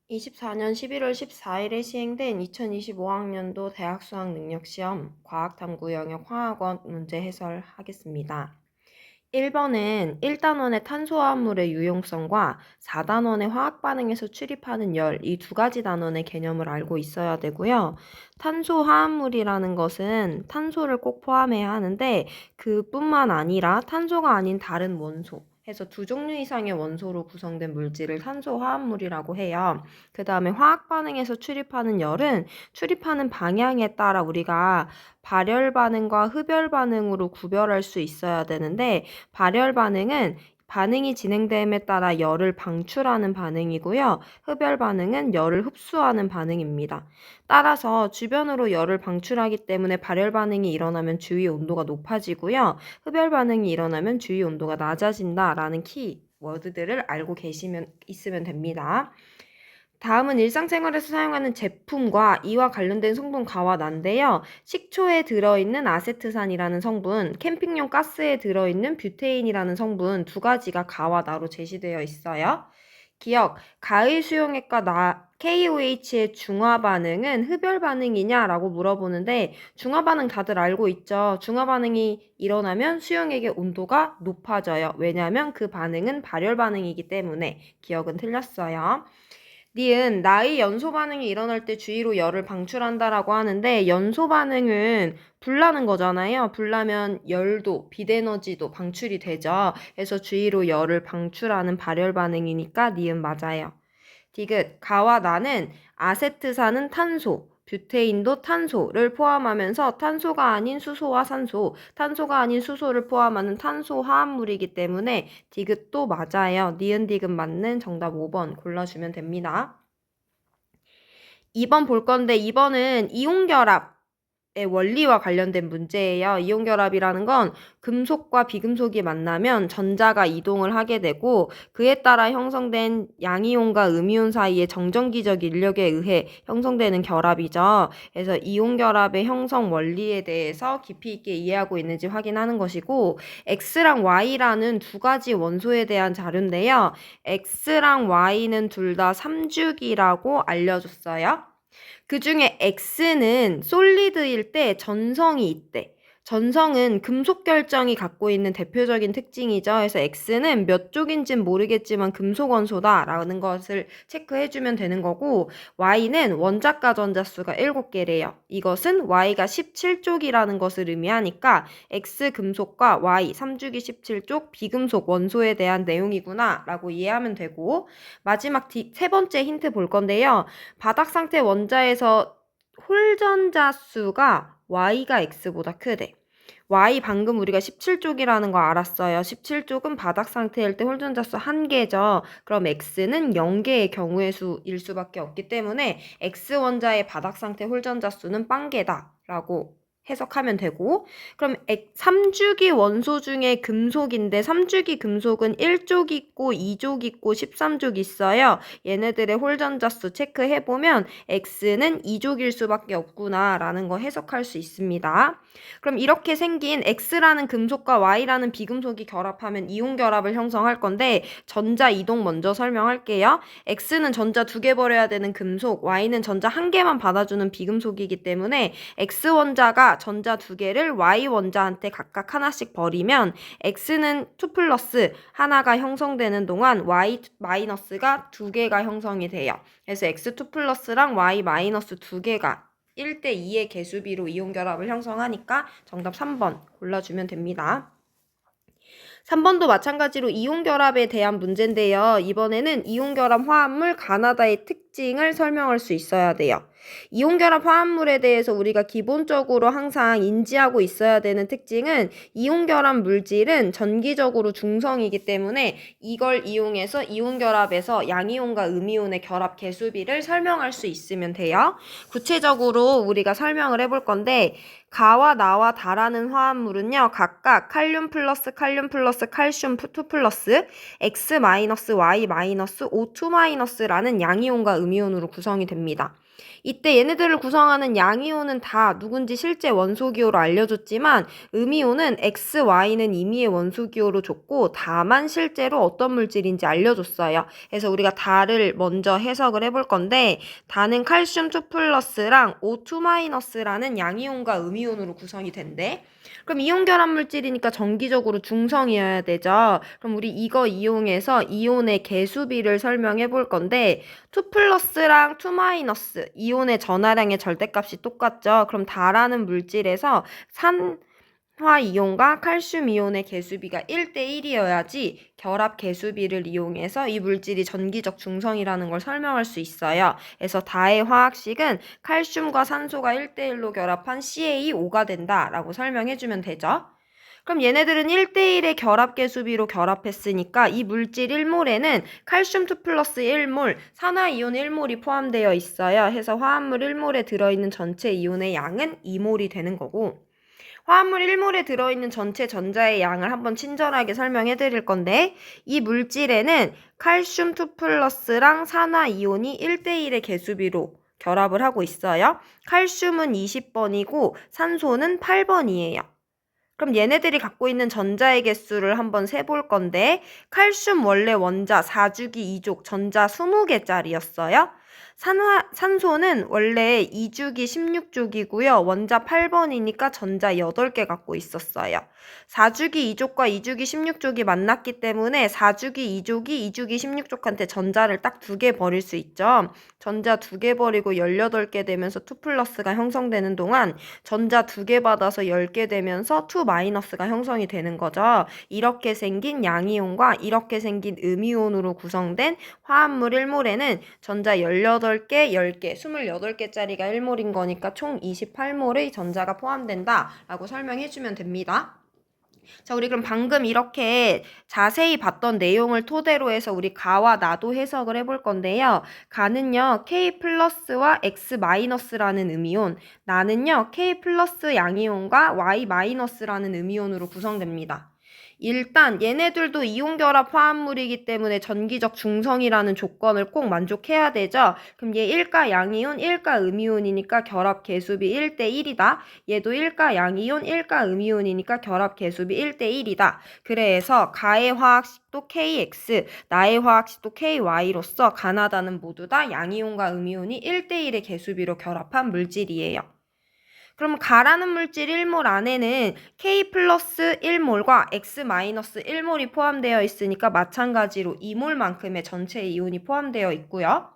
2024년 11월 14일에 시행된 2025학년도 대학 수학 능력 시험 과학탐구 영역 화학원 문제 해설하겠습니다. 1번은 1단원의 탄소화합물의 유용성과 4단원의 화학 반응에서 출입하는 열, 이 두 가지 단원의 개념을 알고 있어야 되고요. 탄소화합물이라는 것은 탄소를 꼭 포함해야 하는데 그뿐만 아니라 탄소가 아닌 다른 원소, 해서 두 종류 이상의 원소로 구성된 물질을 탄소화합물이라고 해요. 그 다음에 화학 반응에서 출입하는 열은 출입하는 방향에 따라 우리가 발열 반응과 흡열 반응으로 구별할 수 있어야 되는데 발열 반응은 반응이 진행됨에 따라 열을 방출하는 반응이고요. 흡열 반응은 열을 흡수하는 반응입니다. 따라서 주변으로 열을 방출하기 때문에 발열 반응이 일어나면 주위 온도가 높아지고요. 흡열 반응이 일어나면 주위 온도가 낮아진다라는 키워드들을 알고 있으면 됩니다. 다음은 일상생활에서 사용하는 제품과 이와 관련된 성분 가와 난데요. 식초에 들어있는 아세트산이라는 성분, 캠핑용 가스에 들어있는 뷰테인이라는 성분 두 가지가 가와 나로 제시되어 있어요. 기억, 가의 수용액과 KOH의 중화 반응은 흡열 반응이냐라고 물어보는데 중화 반응 다들 알고 있죠. 중화 반응이 일어나면 수용액의 온도가 높아져요. 왜냐하면 그 반응은 발열 반응이기 때문에 기억은 틀렸어요. 니은 나의 연소 반응이 일어날 때 주위로 열을 방출한다라고 하는데 연소 반응은 불나는 거잖아요. 불나면 열도, 빛에너지도 방출이 되죠. 그래서 주위로 열을 방출하는 발열 반응이니까 니은 맞아요. 디귿 가와 나는 아세트산은 탄소, 뷰테인도 탄소를 포함하면서 탄소가 아닌 수소와 산소, 탄소가 아닌 수소를 포함하는 탄소 화합물이기 때문에 디귿도 맞아요. 니은 디귿 맞는 정답 5번 골라주면 됩니다. 2번 볼 건데 2번은 이온결합 원리와 관련된 문제예요. 이온결합이라는 건 금속과 비금속이 만나면 전자가 이동을 하게 되고 그에 따라 형성된 양이온과 음이온 사이의 정전기적 인력에 의해 형성되는 결합이죠. 그래서 이온결합의 형성 원리에 대해서 깊이 있게 이해하고 있는지 확인하는 것이고 X랑 Y라는 두 가지 원소에 대한 자료인데요. X랑 Y는 둘 다 삼주기라고 알려줬어요. 그 중에 X는 솔리드일 때 전성이 있대. 전성은 금속 결정이 갖고 있는 대표적인 특징이죠. 그래서 X는 몇 쪽인지는 모르겠지만 금속 원소다라는 것을 체크해주면 되는 거고 Y는 원자가 전자수가 7개래요. 이것은 Y가 17쪽이라는 것을 의미하니까 X 금속과 Y 3주기 17쪽 비금속 원소에 대한 내용이구나 라고 이해하면 되고 마지막 세 번째 힌트 볼 건데요. 바닥 상태 원자에서 홀전자 수가 Y가 X보다 크대. Y 방금 우리가 17쪽이라는 거 알았어요. 17쪽은 바닥 상태일 때 홀전자 수 1개죠. 그럼 X는 0개의 경우의 수일 수밖에 없기 때문에 X 원자의 바닥 상태 홀전자 수는 빵개다 라고 해석하면 되고 그럼 3주기 원소 중에 금속인데 3주기 금속은 1쪽 있고 2쪽 있고 13쪽 있어요. 얘네들의 홀전자수 체크해보면 X는 2족일 수밖에 없구나 라는 거 해석할 수 있습니다. 그럼 이렇게 생긴 X라는 금속과 Y라는 비금속이 결합하면 이온 결합을 형성할 건데 전자 이동 먼저 설명할게요. X는 전자 2개 버려야 되는 금속, Y는 전자 1개만 받아주는 비금속이기 때문에 X원자가 전자 2개를 Y원자한테 각각 하나씩 버리면 X는 2+ 하나가 형성되는 동안 Y-가 2개가 형성이 돼요. 그래서 X2+랑 Y-2개가 1대2의 개수비로 이온결합을 형성하니까 정답 3번 골라주면 됩니다. 3번도 마찬가지로 이온결합에 대한 문제인데요. 이번에는 이온결합 화합물 가나다의 특징을 설명할 수 있어야 돼요. 이온결합 화합물에 대해서 우리가 기본적으로 항상 인지하고 있어야 되는 특징은 이온결합 물질은 전기적으로 중성이기 때문에 이걸 이용해서 이온결합에서 양이온과 음이온의 결합 개수비를 설명할 수 있으면 돼요. 구체적으로 우리가 설명을 해볼 건데 가와 나와 다라는 화합물은요. 각각 칼륨 플러스 칼슘 2+, X 마이너스 Y 마이너스 O2 마이너스라는 양이온과 음이온으로 구성이 됩니다. 이때 얘네들을 구성하는 양이온은 다 누군지 실제 원소기호로 알려줬지만 음이온은 X, Y는 임의의 원소기호로 줬고 다만 실제로 어떤 물질인지 알려줬어요. 그래서 우리가 다를 먼저 해석을 해볼 건데 다는 칼슘 2+랑 O2-라는 양이온과 음이온으로 구성이 된대. 그럼 이온 결합 물질이니까 정기적으로 중성이어야 되죠. 그럼 우리 이거 이용해서 이온의 개수비를 설명해 볼 건데 2+랑 2- 이온의 전하량의 절대값이 똑같죠. 그럼 다라는 물질에서 산화이온과 칼슘 이온의 개수비가 1대1이어야지 결합 개수비를 이용해서 이 물질이 전기적 중성이라는 걸 설명할 수 있어요. 그래서 다의 화학식은 칼슘과 산소가 1대1로 결합한 CaO가 된다라고 설명해주면 되죠. 그럼 얘네들은 1대1의 결합 개수비로 결합했으니까 이 물질 1몰에는 칼슘 2 플러스 1몰, 산화이온 1몰이 포함되어 있어요. 해서 화합물 1몰에 들어있는 전체 이온의 양은 2몰이 되는 거고 화합물 1몰에 들어있는 전체 전자의 양을 한번 친절하게 설명해 드릴 건데 이 물질에는 칼슘 2 플러스랑 산화이온이 1대1의 개수비로 결합을 하고 있어요. 칼슘은 20번이고 산소는 8번이에요. 그럼 얘네들이 갖고 있는 전자의 개수를 한번 세볼 건데 칼슘 원래 원자 4주기 2족 전자 20개짜리였어요. 산소는 원래 2주기 16족이고요. 원자 8번이니까 전자 8개 갖고 있었어요. 4주기 2족과 2주기 16족이 만났기 때문에 4주기 2족이 2주기 16족한테 전자를 딱 2개 버릴 수 있죠. 전자 2개 버리고 18개 되면서 2+가 형성되는 동안 전자 2개 받아서 10개 되면서 2-가 형성이 되는 거죠. 이렇게 생긴 양이온과 이렇게 생긴 음이온으로 구성된 화합물 1몰에는 전자 18개, 10개, 28개짜리가 1몰인 거니까 총 28몰의 전자가 포함된다라고 설명해주면 됩니다. 자, 우리 그럼 방금 이렇게 자세히 봤던 내용을 토대로 해서 우리 가와 나도 해석을 해볼 건데요. 가는요, K 플러스와 X 마이너스라는 음이온, 나는요, K 플러스 양이온과 Y 마이너스라는 음이온으로 구성됩니다. 일단 얘네들도 이온 결합 화합물이기 때문에 전기적 중성이라는 조건을 꼭 만족해야 되죠. 그럼 얘 1가 양이온, 1가 음이온이니까 결합 개수비 1대1이다. 얘도 1가 양이온, 1가 음이온이니까 결합 개수비 1대1이다. 그래서 가의 화학식도 KX, 나의 화학식도 KY로서 가나다는 모두 다 양이온과 음이온이 1대1의 개수비로 결합한 물질이에요. 그럼 가라는 물질 1몰 안에는 K 플러스 1몰과 X 마이너스 1몰이 포함되어 있으니까 마찬가지로 2몰만큼의 전체 이온이 포함되어 있고요.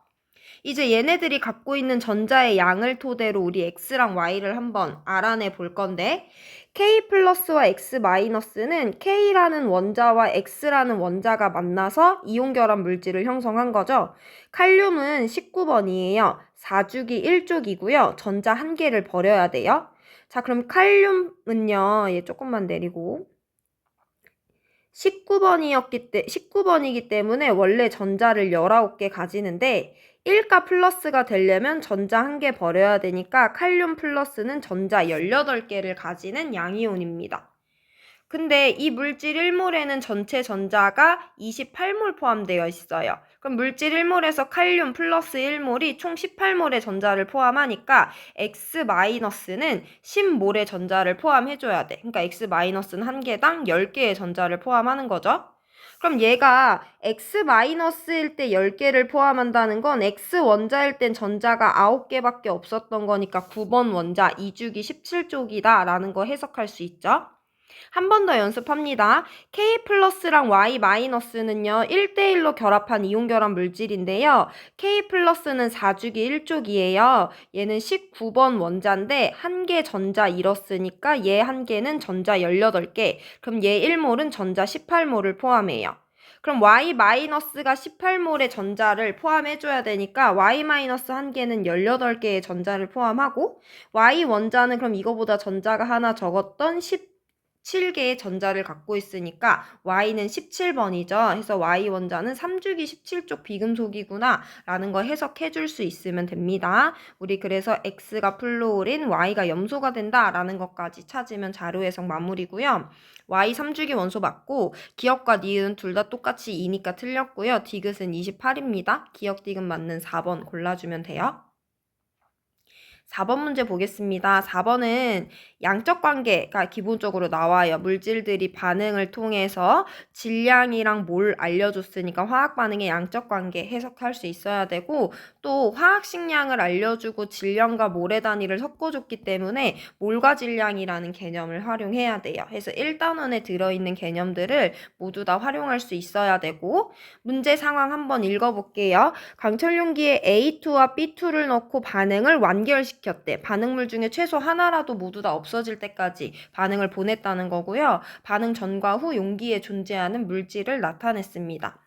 이제 얘네들이 갖고 있는 전자의 양을 토대로 우리 X랑 Y를 한번 알아내 볼 건데 K 플러스와 X 마이너스는 K라는 원자와 X라는 원자가 만나서 이온 결합 물질을 형성한 거죠. 칼륨은 19번이에요. 4주기 1족이고요. 전자 1개를 버려야 돼요. 자, 그럼 칼륨은요. 얘 조금만 내리고 19번이기 때문에 원래 전자를 19개 가지는데 1가 플러스가 되려면 전자 1개 버려야 되니까 칼륨 플러스는 전자 18개를 가지는 양이온입니다. 근데 이 물질 1몰에는 전체 전자가 28몰 포함되어 있어요. 그럼 물질 1몰에서 칼륨 플러스 1몰이 총 18몰의 전자를 포함하니까 X-는 10몰의 전자를 포함해줘야 돼. 그러니까 X-는 1개당 10개의 전자를 포함하는 거죠. 그럼 얘가 X-일 때 10개를 포함한다는 건 X 원자일 땐 전자가 9개밖에 없었던 거니까 9번 원자 2주기 17족이다 라는 거 해석할 수 있죠. 한 번 더 연습합니다. K 플러스랑 Y 마이너스는요, 1대1로 결합한 이온 결합 물질인데요. K 플러스는 4주기 1족이에요. 얘는 19번 원자인데, 한 개 전자 잃었으니까 얘 한 개는 전자 18개. 그럼 얘 1몰은 전자 18몰을 포함해요. 그럼 Y-가 18몰의 전자를 포함해줘야 되니까 Y-한 개는 18개의 전자를 포함하고 Y 원자는 그럼 이거보다 전자가 하나 적었던 7개의 전자를 갖고 있으니까 Y는 17번이죠. 해서 Y 원자는 3주기 17쪽 비금속이구나 라는 거 해석해 줄 수 있으면 됩니다. 우리 그래서 X가 플루오린, Y가 염소가 된다 라는 것까지 찾으면 자료 해석 마무리고요. Y 3주기 원소 맞고 기억과 니은 둘 다 똑같이 2니까 틀렸고요. 디귿은 28입니다. 기억 디귿 맞는 4번 골라주면 돼요. 4번 문제 보겠습니다. 4번은 양적 관계가 기본적으로 나와요. 물질들이 반응을 통해서 질량이랑 몰 알려줬으니까 화학 반응의 양적 관계 해석할 수 있어야 되고, 또 화학식량을 알려주고 질량과 몰의 단위를 섞어줬기 때문에 몰과 질량이라는 개념을 활용해야 돼요. 그래서 1단원에 들어있는 개념들을 모두 다 활용할 수 있어야 되고, 문제 상황 한번 읽어볼게요. 강철 용기에 A2와 B2를 넣고 반응을 완결시켰대. 반응물 중에 최소 하나라도 모두 다 없어질 때까지 반응을 보냈다는 거고요. 반응 전과 후 용기에 존재하는 물질을 나타냈습니다.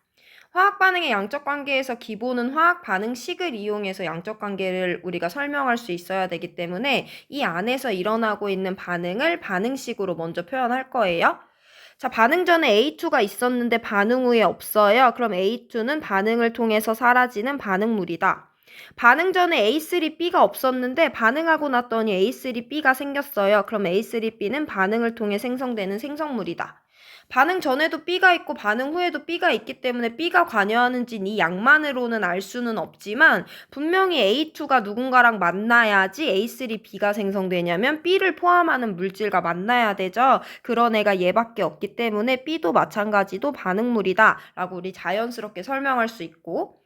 화학 반응의 양적 관계에서 기본은 화학 반응식을 이용해서 양적 관계를 우리가 설명할 수 있어야 되기 때문에 이 안에서 일어나고 있는 반응을 반응식으로 먼저 표현할 거예요. 자, 반응 전에 A2가 있었는데 반응 후에 없어요. 그럼 A2는 반응을 통해서 사라지는 반응물이다. 반응 전에 A3B가 없었는데 반응하고 났더니 A3B가 생겼어요. 그럼 A3B는 반응을 통해 생성되는 생성물이다. 반응 전에도 B가 있고 반응 후에도 B가 있기 때문에 B가 관여하는지 이 양만으로는 알 수는 없지만 분명히 A2가 누군가랑 만나야지 A3B가 생성되냐면 B를 포함하는 물질과 만나야 되죠. 그런 애가 얘밖에 없기 때문에 B도 마찬가지도 반응물이다 라고 우리 자연스럽게 설명할 수 있고,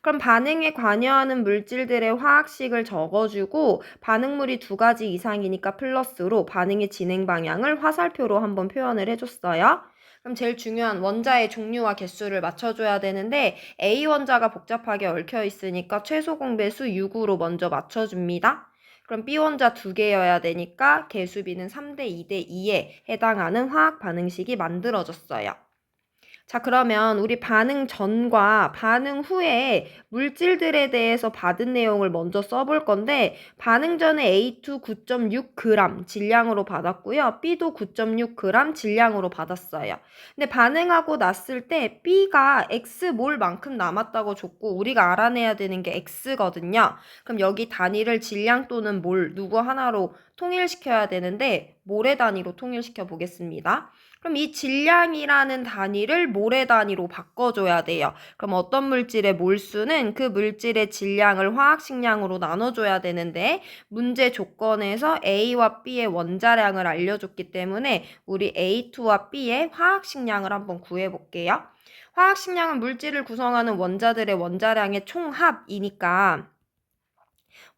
그럼 반응에 관여하는 물질들의 화학식을 적어주고 반응물이 2가지 이상이니까 플러스로 반응의 진행 방향을 화살표로 한번 표현을 해줬어요. 그럼 제일 중요한 원자의 종류와 개수를 맞춰줘야 되는데 A 원자가 복잡하게 얽혀 있으니까 최소 공배수 6으로 먼저 맞춰줍니다. 그럼 B 원자 2개여야 되니까 개수비는 3대 2대 2에 해당하는 화학 반응식이 만들어졌어요. 자, 그러면 우리 반응 전과 반응 후에 물질들에 대해서 받은 내용을 먼저 써볼 건데, 반응 전에 A2 9.6g 질량으로 받았고요. B도 9.6g 질량으로 받았어요. 근데 반응하고 났을 때 B가 X몰만큼 남았다고 줬고 우리가 알아내야 되는 게 X거든요. 그럼 여기 단위를 질량 또는 몰 누구 하나로 통일시켜야 되는데 몰의 단위로 통일시켜 보겠습니다. 그럼 이 질량이라는 단위를 몰의 단위로 바꿔줘야 돼요. 그럼 어떤 물질의 몰수는 그 물질의 질량을 화학식량으로 나눠줘야 되는데 문제 조건에서 A와 B의 원자량을 알려줬기 때문에 우리 A2와 B의 화학식량을 한번 구해볼게요. 화학식량은 물질을 구성하는 원자들의 원자량의 총합이니까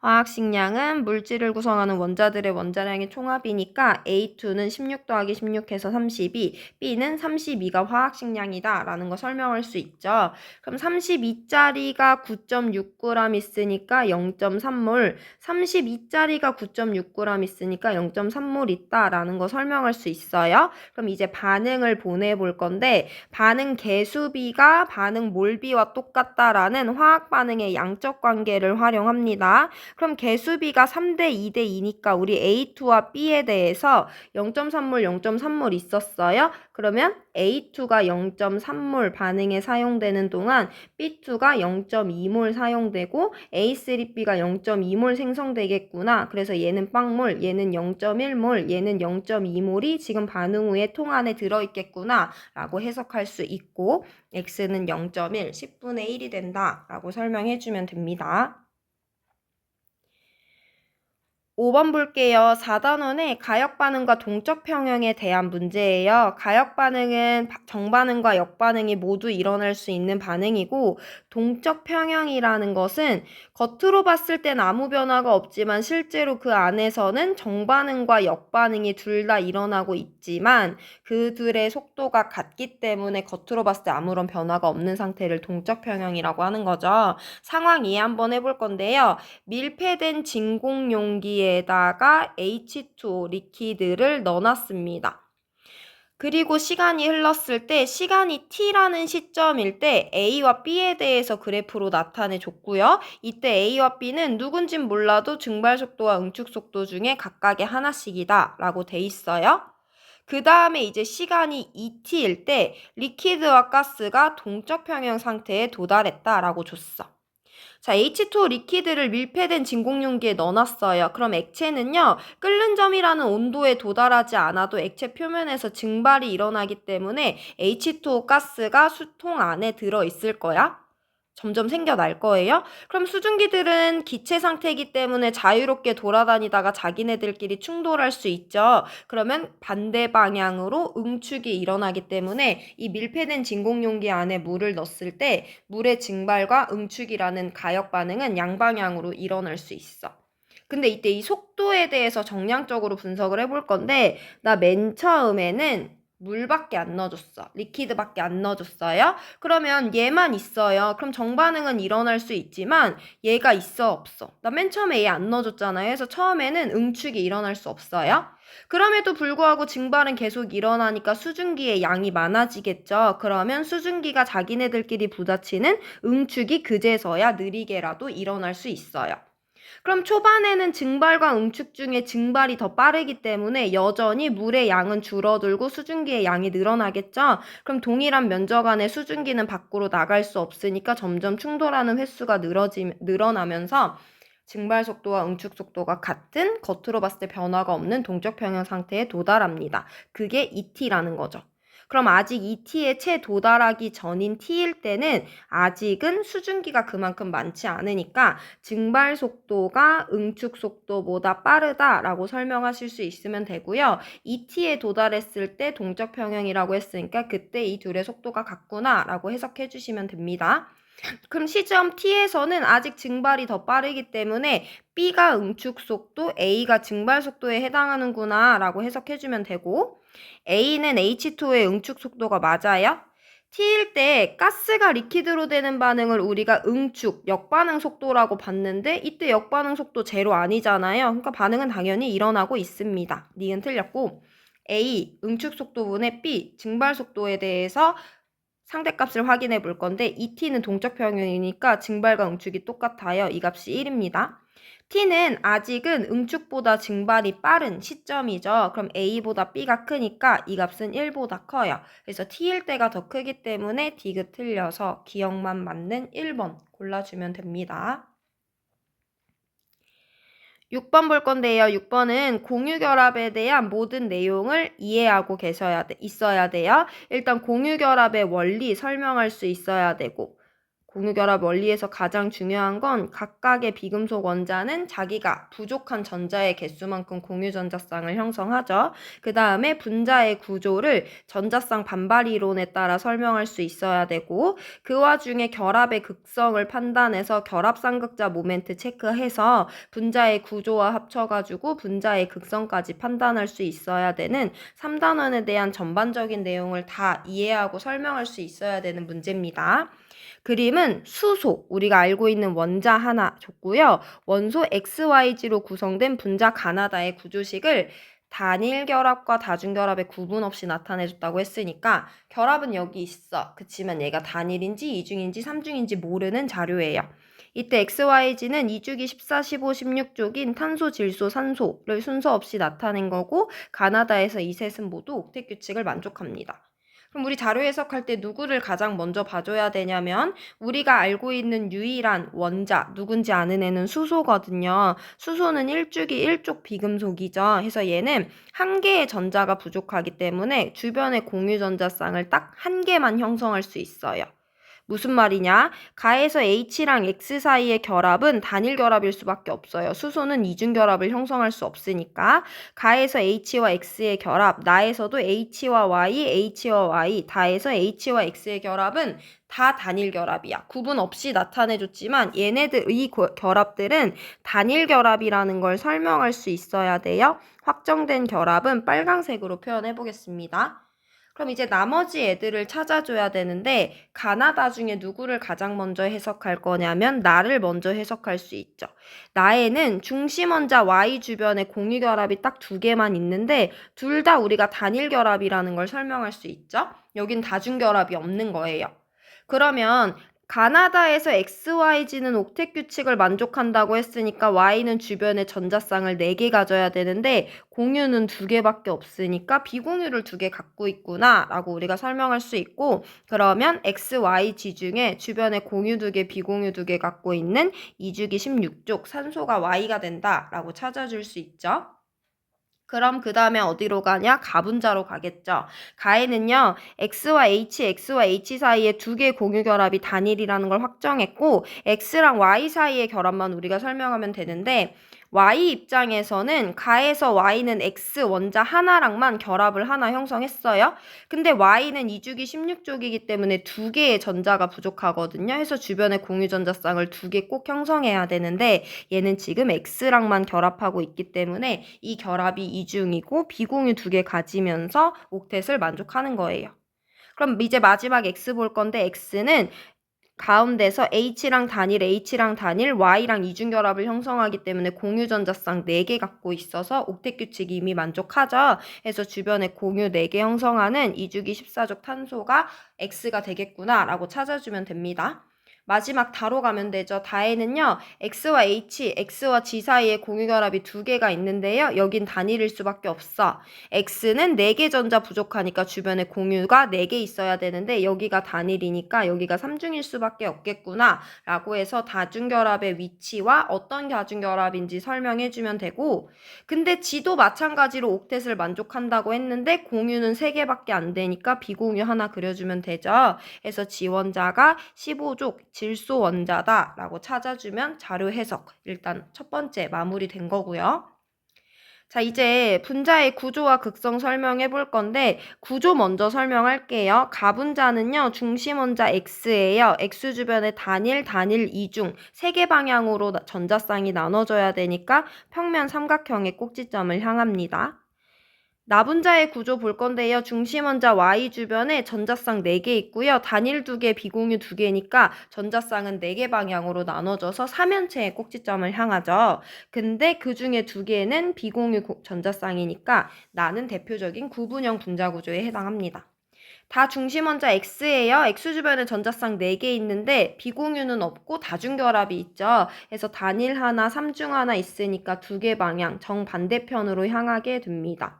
화학식량은 물질을 구성하는 원자들의 원자량의 총합이니까 A2는 16 더하기 16 해서 32, B는 32가 화학식량이다 라는 거 설명할 수 있죠. 그럼 32짜리가 9.6g 있으니까 0.3몰, 32짜리가 9.6g 있으니까 0.3몰 있다 라는 거 설명할 수 있어요. 그럼 이제 반응을 보내볼 건데 반응 개수비가 반응 몰비와 똑같다라는 화학 반응의 양적 관계를 활용합니다. 그럼 개수비가 3대 2대 2니까 우리 A2와 B에 대해서 0.3몰 0.3몰 있었어요. 그러면 A2가 0.3몰 반응에 사용되는 동안 B2가 0.2몰 사용되고 A3B가 0.2몰 생성되겠구나. 그래서 얘는 빵몰, 얘는 0.1몰, 얘는 0.2몰이 지금 반응 후에 통 안에 들어있겠구나 라고 해석할 수 있고 X는 0.1, 10분의 1이 된다 라고 설명해주면 됩니다. 5번 볼게요. 4단원의 가역반응과 동적평형에 대한 문제예요. 가역반응은 정반응과 역반응이 모두 일어날 수 있는 반응이고 동적평형이라는 것은 겉으로 봤을 땐 아무 변화가 없지만 실제로 그 안에서는 정반응과 역반응이 둘 다 일어나고 있지만 그들의 속도가 같기 때문에 겉으로 봤을 때 아무런 변화가 없는 상태를 동적평형이라고 하는 거죠. 상황 이해 한번 해볼 건데요. 밀폐된 진공 용기에다가 H2O 리퀴드를 넣어놨습니다. 그리고 시간이 흘렀을 때 시간이 t라는 시점일 때 A와 B에 대해서 그래프로 나타내 줬고요. 이때 A와 B는 누군진 몰라도 증발 속도와 응축 속도 중에 각각의 하나씩이다 라고 돼 있어요. 그 다음에 이제 시간이 2t일 때 리퀴드와 가스가 동적 평형 상태에 도달했다라고 줬어. 자, H2O 리퀴드를 밀폐된 진공용기에 넣어놨어요. 그럼 액체는요, 끓는 점이라는 온도에 도달하지 않아도 액체 표면에서 증발이 일어나기 때문에 H2O 가스가 수통 안에 들어있을 거야. 점점 생겨날 거예요. 그럼 수증기들은 기체 상태이기 때문에 자유롭게 돌아다니다가 자기네들끼리 충돌할 수 있죠. 그러면 반대 방향으로 응축이 일어나기 때문에 이 밀폐된 진공용기 안에 물을 넣었을 때 물의 증발과 응축이라는 가역 반응은 양방향으로 일어날 수 있어. 근데 이때 이 속도에 대해서 정량적으로 분석을 해볼 건데 나 맨 처음에는 물밖에 안 넣어줬어. 리퀴드밖에 안 넣어줬어요. 그러면 얘만 있어요. 그럼 정반응은 일어날 수 있지만 얘가 있어 없어? 나 맨 처음에 얘 안 넣어줬잖아요. 그래서 처음에는 응축이 일어날 수 없어요. 그럼에도 불구하고 증발은 계속 일어나니까 수증기의 양이 많아지겠죠. 그러면 수증기가 자기네들끼리 부딪히는 응축이 그제서야 느리게라도 일어날 수 있어요. 그럼 초반에는 증발과 응축 중에 증발이 더 빠르기 때문에 여전히 물의 양은 줄어들고 수증기의 양이 늘어나겠죠? 그럼 동일한 면적 안에 수증기는 밖으로 나갈 수 없으니까 점점 충돌하는 횟수가 늘어나면서 증발 속도와 응축 속도가 같은 겉으로 봤을 때 변화가 없는 동적 평형 상태에 도달합니다. 그게 ET라는 거죠. 그럼 아직 ET에 채 도달하기 전인 T일 때는 아직은 수증기가 그만큼 많지 않으니까 증발 속도가 응축 속도보다 빠르다라고 설명하실 수 있으면 되고요. ET에 도달했을 때 동적 평형이라고 했으니까 그때 이 둘의 속도가 같구나라고 해석해 주시면 됩니다. 그럼 시점 T에서는 아직 증발이 더 빠르기 때문에 B가 응축 속도, A가 증발 속도에 해당하는구나 라고 해석해주면 되고 A는 H2O의 응축 속도가 맞아요. T일 때 가스가 리퀴드로 되는 반응을 우리가 응축, 역반응 속도라고 봤는데 이때 역반응 속도 제로 아니잖아요. 그러니까 반응은 당연히 일어나고 있습니다. 니은 틀렸고 A, 응축 속도분의 B, 증발 속도에 대해서 상대값을 확인해 볼 건데 이 t는 동적 평형이니까 증발과 응축이 똑같아요. 이 값이 1입니다. t는 아직은 응축보다 증발이 빠른 시점이죠. 그럼 a보다 b가 크니까 이 값은 1보다 커요. 그래서 t일 때가 더 크기 때문에 디귿 틀려서 기억만 맞는 1번 골라주면 됩니다. 6번 볼 건데요. 6번은 공유결합에 대한 모든 내용을 이해하고 있어야 돼요. 일단 공유결합의 원리 설명할 수 있어야 되고 공유결합 원리에서 가장 중요한 건 각각의 비금속 원자는 자기가 부족한 전자의 개수만큼 공유전자쌍을 형성하죠. 그 다음에 분자의 구조를 전자쌍 반발 이론에 따라 설명할 수 있어야 되고 그 와중에 결합의 극성을 판단해서 결합쌍극자 모멘트 체크해서 분자의 구조와 합쳐가지고 분자의 극성까지 판단할 수 있어야 되는 3단원에 대한 전반적인 내용을 다 이해하고 설명할 수 있어야 되는 문제입니다. 그림은 수소, 우리가 알고 있는 원자 하나 줬고요. 원소 XYG로 구성된 분자 가나다의 구조식을 단일 결합과 다중 결합의 구분 없이 나타내줬다고 했으니까 결합은 여기 있어. 그치만 얘가 단일인지 이중인지 삼중인지 모르는 자료예요. 이때 XYG는 2주기 14, 15, 16쪽인 탄소, 질소, 산소를 순서 없이 나타낸 거고 가나다에서 이 셋은 모두 옥텟 규칙을 만족합니다. 그럼 우리 자료 해석할 때 누구를 가장 먼저 봐줘야 되냐면 우리가 알고 있는 유일한 원자 누군지 아는 애는 수소거든요. 수소는 1주기 1족 비금속이죠. 그래서 얘는 한 개의 전자가 부족하기 때문에 주변의 공유전자쌍을 딱 한 개만 형성할 수 있어요. 무슨 말이냐? 가에서 H랑 X 사이의 결합은 단일 결합일 수밖에 없어요. 수소는 이중 결합을 형성할 수 없으니까. 가에서 H와 X의 결합, 나에서도 H와 Y, H와 Y, 다에서 H와 X의 결합은 다 단일 결합이야. 구분 없이 나타내줬지만 얘네들의 결합들은 단일 결합이라는 걸 설명할 수 있어야 돼요. 확정된 결합은 빨강색으로 표현해 보겠습니다. 그럼 이제 나머지 애들을 찾아줘야 되는데 가나다 중에 누구를 가장 먼저 해석할 거냐면 나를 먼저 해석할 수 있죠. 나에는 중심원자 Y 주변에 공유결합이 딱 2개만 있는데 둘 다 우리가 단일결합이라는 걸 설명할 수 있죠. 여긴 다중결합이 없는 거예요. 그러면 가나다에서 XYZ는 옥텟 규칙을 만족한다고 했으니까 Y는 주변에 전자쌍을 4개 가져야 되는데 공유는 2개밖에 없으니까 비공유를 2개 갖고 있구나 라고 우리가 설명할 수 있고, 그러면 XYZ 중에 주변에 공유 2개, 비공유 2개 갖고 있는 2주기 16족 산소가 Y가 된다 라고 찾아줄 수 있죠. 그럼 그 다음에 어디로 가냐? 가분자로 가겠죠. 가에는요, X와 H 사이에 2개의 공유 결합이 단일이라는 걸 확정했고, X랑 Y 사이의 결합만 우리가 설명하면 되는데, Y 입장에서는 가에서 Y는 X 원자 하나랑만 결합을 하나 형성했어요. 근데 Y는 2주기 16족이기 때문에 2개의 전자가 부족하거든요. 해서 주변에 공유 전자쌍을 2개 꼭 형성해야 되는데, 얘는 지금 X랑만 결합하고 있기 때문에 이 결합이 이중이고 비공유 2개 가지면서 옥텟을 만족하는 거예요. 그럼 이제 마지막 X 볼 건데, X는 가운데서 H랑 단일, Y랑 이중결합을 형성하기 때문에 공유 전자쌍 4개 갖고 있어서 옥텟 규칙이 이미 만족하죠. 해서 주변에 공유 4개 형성하는 2주기 14족 탄소가 X가 되겠구나 라고 찾아주면 됩니다. 마지막 다로 가면 되죠. 다에는요, X와 H, X와 G 사이에 공유 결합이 2개가 있는데요. 여긴 단일일 수밖에 없어. X는 4개 전자 부족하니까 주변에 공유가 4개 있어야 되는데 여기가 단일이니까 여기가 3중일 수밖에 없겠구나 라고 해서 다중결합의 위치와 어떤 다중결합인지 설명해주면 되고, 근데 G도 마찬가지로 옥텟을 만족한다고 했는데 공유는 3개밖에 안 되니까 비공유 하나 그려주면 되죠. 해서 G원자가 15족 질소 원자다 라고 찾아주면 자료 해석 일단 첫 번째 마무리된 거고요. 자, 이제 분자의 구조와 극성 설명해 볼 건데, 구조 먼저 설명할게요. 가분자는요, 중심 원자 X예요. X 주변에 단일, 이중 3개 방향으로 전자쌍이 나눠져야 되니까 평면 삼각형의 꼭지점을 향합니다. 나분자의 구조 볼 건데요. 중심 원자 Y 주변에 전자쌍 4개 있고요. 단일 2개, 비공유 2개니까 전자쌍은 4개 방향으로 나눠져서 삼연체의 꼭지점을 향하죠. 근데 그 중에 2개는 비공유 전자쌍이니까 나는 대표적인 구분형 분자 구조에 해당합니다. 다 중심 원자 X예요. X 주변에 전자쌍 4개 있는데 비공유는 없고 다중결합이 있죠. 그래서 단일 하나, 삼중 하나 있으니까 2개 방향 정반대편으로 향하게 됩니다.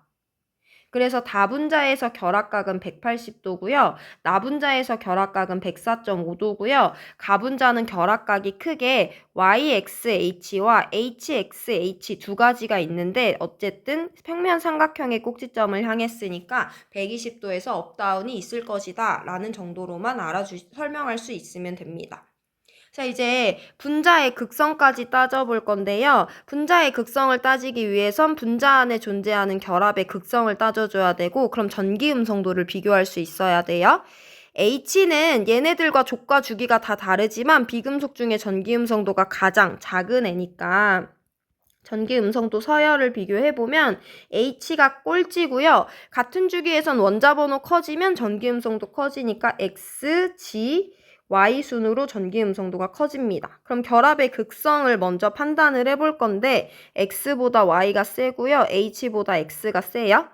그래서 다분자에서 결합각은 180도고요. 나분자에서 결합각은 104.5도고요. 가분자는 결합각이 크게 YXH와 HXH 2가지가 있는데 어쨌든 평면 삼각형의 꼭지점을 향했으니까 120도에서 업다운이 있을 것이다 라는 정도로만 설명할 수 있으면 됩니다. 자, 이제 분자의 극성까지 따져볼 건데요. 분자의 극성을 따지기 위해선 분자 안에 존재하는 결합의 극성을 따져줘야 되고, 그럼 전기 음성도를 비교할 수 있어야 돼요. H는 얘네들과 족과 주기가 다 다르지만 비금속 중에 전기 음성도가 가장 작은 애니까 전기 음성도 서열을 비교해보면 H가 꼴찌고요. 같은 주기에선 원자 번호 커지면 전기 음성도 커지니까 X, G, Y 순으로 전기 음성도가 커집니다. 그럼 결합의 극성을 먼저 판단을 해볼 건데 X보다 Y가 세고요. H보다 X가 세요.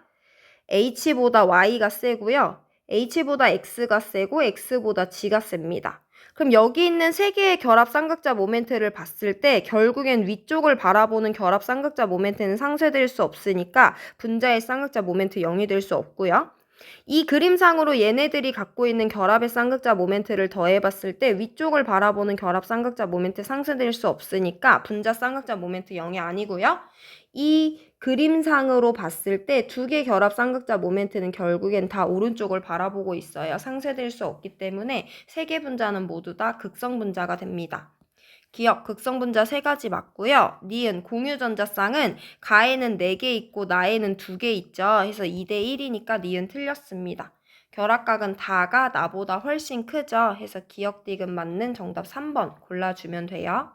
H보다 Y가 세고요. H보다 X가 세고 X보다 G가 셉니다. 그럼 여기 있는 3개의 결합 쌍극자 모멘트를 봤을 때 결국엔 위쪽을 바라보는 결합 쌍극자 모멘트는 상쇄될 수 없으니까 분자의 쌍극자 모멘트 0이 될 수 없고요. 이 그림상으로 얘네들이 갖고 있는 결합의 쌍극자 모멘트를 더해봤을 때 위쪽을 바라보는 결합 쌍극자 모멘트 상쇄될 수 없으니까 분자 쌍극자 모멘트 0이 아니고요. 이 그림상으로 봤을 때 2개 결합 쌍극자 모멘트는 결국엔 다 오른쪽을 바라보고 있어요. 상쇄될 수 없기 때문에 3개 분자는 모두 다 극성 분자가 됩니다. 기억, 극성 분자 3가지 맞고요. 니은, 공유 전자쌍은 가에는 4개 있고 나에는 2개 있죠. 해서 2대 1이니까 니은 틀렸습니다. 결합각은 다가 나보다 훨씬 크죠. 해서 기억, 디귿 맞는 정답 3번 골라주면 돼요.